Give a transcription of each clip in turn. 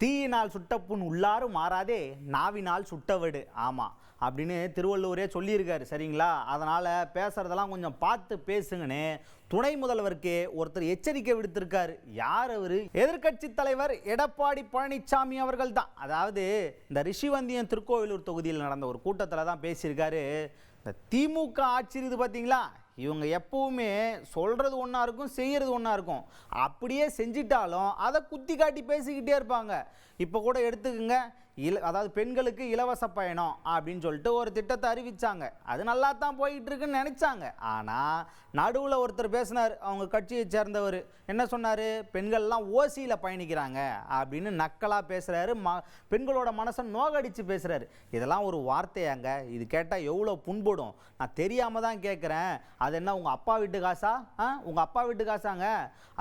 தீயினால் சுட்ட புண் உள்ளாரும் மாறாதே நாவினால் சுட்டவடு. ஆமாம் அப்படின்னு திருவள்ளுவரே சொல்லியிருக்காரு சரிங்களா. அதனால் பேசுகிறதெல்லாம் கொஞ்சம் பார்த்து பேசுங்கன்னு துணை முதல்வருக்கு ஒருத்தர் எச்சரிக்கை விடுத்திருக்காரு. யார் அவர்? எதிர்க்கட்சி தலைவர் எடப்பாடி பழனிசாமி அவர்கள் தான். அதாவது இந்த ரிஷிவந்தியம் திருக்கோவிலூர் தொகுதியில் நடந்த ஒரு கூட்டத்தில் தான் பேசியிருக்காரு. இந்த திமுக ஆட்சி இருக்குது பார்த்தீங்களா, இவங்க எப்பவுமே சொல்கிறது ஒன்றா இருக்கும், செய்கிறது ஒன்றா இருக்கும். அப்படியே செஞ்சிட்டாலும் அதை குத்தி காட்டி பேசிக்கிட்டே இருப்பாங்க. இப்போ கூட எடுத்துக்கோங்க, அதாவது பெண்களுக்கு இலவச பயணம் அப்படின்னு சொல்லிட்டு ஒரு திட்டத்தை அறிவித்தாங்க. அது நல்லா தான் போய்கிட்டு இருக்குன்னு நினச்சாங்க. ஆனால் நடுவில் ஒருத்தர் பேசினார், அவங்க கட்சியை சேர்ந்தவர். என்ன சொன்னார்? பெண்கள்லாம் ஓசியில் பயணிக்கிறாங்க அப்படின்னு நக்கலாக பேசுகிறாரு. பெண்களோட மனசை நோகடித்து பேசுகிறாரு. இதெல்லாம் ஒரு வார்த்தையாங்க? இது கேட்டால் எவ்வளோ புண்படும். நான் தெரியாமல் தான் கேட்குறேன். அது என்ன உங்கள் அப்பா வீட்டு காசா? உங்கள் அப்பா வீட்டு காசாங்க.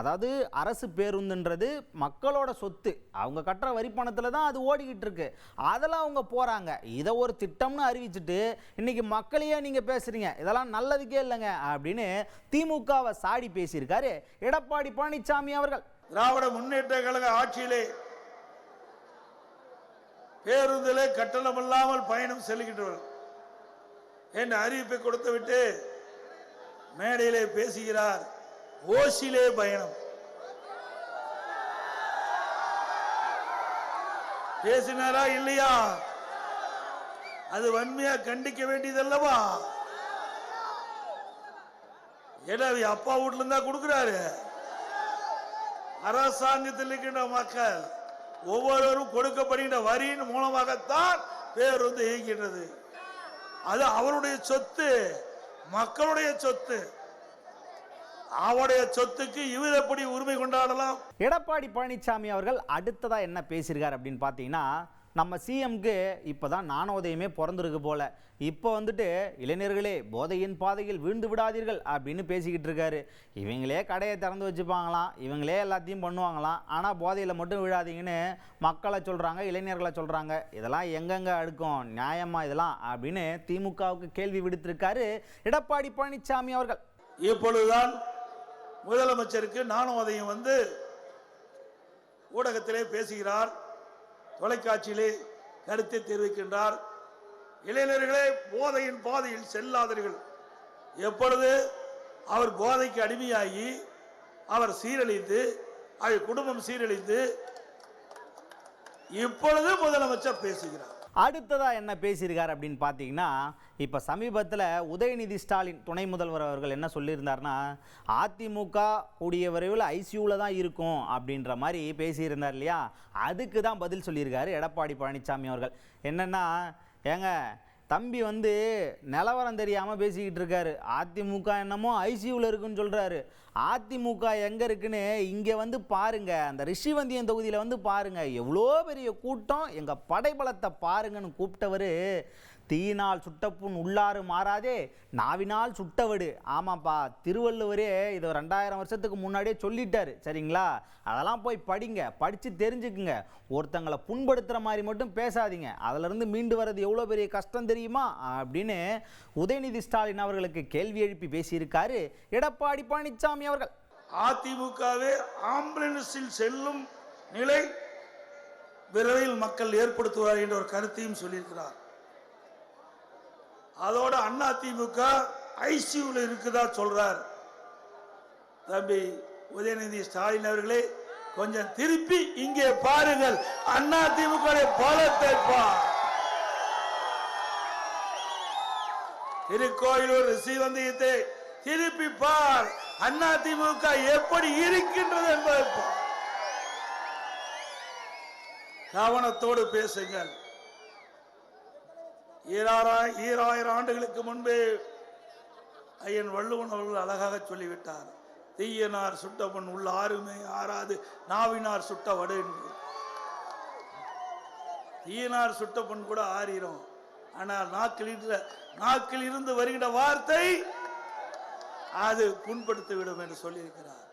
அதாவது அரசு பேருந்துன்றது மக்களோட சொத்து. அவங்க கட்டுற வரிப்பணத்தில் தான் அது ஓடிக்கிட்டு இருக்கு. அதெல்லாம் அவங்க போகிறாங்க. இதை ஒரு திட்டம்னு அறிவிச்சுட்டு இன்னைக்கு மக்களையே நீங்கள் பேசுகிறீங்க. இதெல்லாம் நல்லதுக்கே இல்லைங்க அப்படின்னு திமுகவை சாடி பேசியிருக்காரு எடப்பாடி பழனிசாமி அவர்கள். திராவிட முன்னேற்ற கழக ஆட்சியிலே பேருந்திலே கட்டணம் இல்லாமல் பயணம் செல்கின்றவர் என்ற அறிவிப்பை கொடுத்து விட்டு மேடையிலே பேசுகிறார் ஓசிலே பயணம். பேசினாரா இல்லையா? அது வன்மையா கண்டிக்க வேண்டியதல்லவா? எனவே அப்பா வீட்டுல இருந்தா கொடுக்கிறாரு. அரசாங்கத்தில் இருக்கின்ற மக்கள் ஒவ்வொருவரும் கொடுக்கப்படுகின்ற வரியின் மூலமாகத்தான் பேருந்து இயங்குகின்றது. அது அவருடைய சொத்து, மக்களுடைய சொத்து. அவருடைய சொத்துக்கு இவர் எப்படி உரிமை கொண்டாடலாம்? எடப்பாடி பழனிசாமி அவர்கள் அடுத்ததா என்ன பேசியிருக்கார் அப்படின்னு பார்த்தீங்கன்னா, நம்ம சிஎம்க்கு இப்போதான் ஞானோதயமே பிறந்திருக்கு போல. இப்போ வந்துட்டு இளைஞர்களே போதையின் பாதையில் வீழ்ந்து விடாதீர்கள் அப்படின்னு பேசிக்கிட்டு இருக்காரு. இவங்களே கடையை திறந்து வச்சுப்பாங்களாம், இவங்களே எல்லாத்தையும் பண்ணுவாங்களாம். ஆனால் போதையில் மட்டும் விழாதீங்கன்னு மக்களை சொல்கிறாங்க, இளைஞர்களை சொல்கிறாங்க. இதெல்லாம் எங்கெங்கே அடுக்கும்? நியாயமா இதெல்லாம் அப்படின்னு திமுகவுக்கு கேள்வி விடுத்திருக்காரு எடப்பாடி பழனிசாமி அவர்கள். இப்பொழுதுதான் முதலமைச்சருக்கு ஞானோதயம் வந்து ஊடகத்திலே பேசுகிறார், தொலைக்காட்சியிலே கருத்தை தெரிவிக்கின்றார். இளைஞர்களே போதையின் பாதையில் செல்லாதீர்கள். எப்பொழுது அவர் போதைக்கு அடிமையாகி அவர் சீரழிந்து, அவர் குடும்பம் சீரழிந்து, இப்பொழுது முதலமைச்சர் பேசுகிறார். அடுத்ததா என்ன பேசியிருக்கார் அப்படின்னு பார்த்தீங்கன்னா, இப்போ சமீபத்தில் உதயநிதி ஸ்டாலின் துணை முதல்வர் அவர்கள் என்ன சொல்லியிருந்தார்னா, அதிமுக கூடிய விரைவில் ஐசியூவில் தான் இருக்கும் அப்படின்ற மாதிரி பேசியிருந்தார் இல்லையா. அதுக்கு தான் பதில் சொல்லியிருக்காரு எடப்பாடி பழனிசாமி அவர்கள். என்னென்னா, ஏங்க தம்பி வந்து நிலவரம் தெரியாமல் பேசிக்கிட்டு இருக்காரு. அதிமுக என்னமோ ஐசியூவில் இருக்குன்னு சொல்கிறாரு. அதிமுக எங்கே இருக்குன்னு இங்கே வந்து பாருங்கள், அந்த ரிஷிவந்தியம் தொகுதியில் வந்து பாருங்கள், எவ்வளோ பெரிய கூட்டம், எங்கள் படைபலத்தை பாருங்கன்னு கூப்பிட்டவர் தீயினால் சுட்டப்புண் உள்ளாறு மாறாதே நாவினால் சுட்டவடு. ஆமாப்பா, திருவள்ளுவரே இதை 2000 வருஷத்துக்கு முன்னாடியே சொல்லிட்டாரு சரிங்களா. அதெல்லாம் போய் படிங்க, படித்து தெரிஞ்சுக்குங்க. ஒருத்தங்களை புண்படுத்துகிற மாதிரி மட்டும் பேசாதீங்க. அதிலிருந்து மீண்டு வர்றது எவ்வளோ பெரிய கஷ்டம் தெரியுமா அப்படின்னு உதயநிதி ஸ்டாலின் அவர்களுக்கு கேள்வி எழுப்பி பேசியிருக்காரு எடப்பாடி பழனிசாமி அவர்கள். அதிமுகவே ஆம்புலன்ஸில் செல்லும் நிலை விரைவில் மக்கள் ஏற்படுத்துவார் என்ற ஒரு கருத்தையும் சொல்லியிருக்கிறார். அதோட அதிமுக ஐசியூல இருக்குதா சொல்றார். தம்பி உதயநிதி ஸ்டாலின் அவர்களே, கொஞ்சம் திருப்பி இங்கே பாருங்கள், அதிமுக பலத்தை திருக்கோயிலூர் ரிஷிவந்தியத்தை திருப்பி பார், அதிமுக எப்படி இருக்கின்றது என்பதை கவனத்தோடு பேசுங்கள். 2000 ஆண்டுகளுக்கு முன்பே ஐயன் வள்ளுவன் அவர்கள் அழகாக சொல்லிவிட்டார், தீயனார் சுட்டவன் உள்ள ஆறுமே ஆறாது நாவினார் சுட்ட வடு என்று. தீயனார் சுட்டவன் கூட ஆறிரும், ஆனால் நாக்கில் இருந்து வருகிற வார்த்தை அது புண்படுத்தி விடும் என்று சொல்லியிருக்கிறார்.